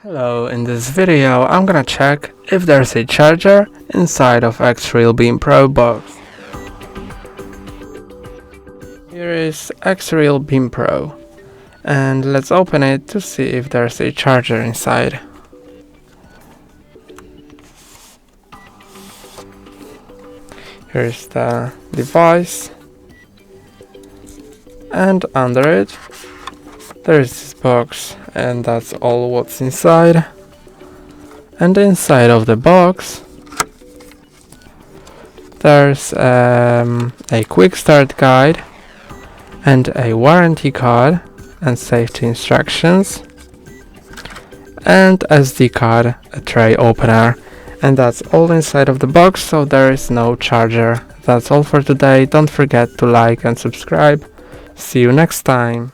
Hello, in this video I'm gonna check if there's a charger inside of Xreal Beam Pro box. Here is Xreal Beam Pro and let's open it to see if there's a charger inside. Here's the device, and under it there's this box, and that's all what's inside. And inside of the box there's a quick start guide and a warranty card and safety instructions, and SD card, a tray opener, and that's all inside of the box, so there is no charger. That's all for today. Don't forget to like and subscribe. See you next time.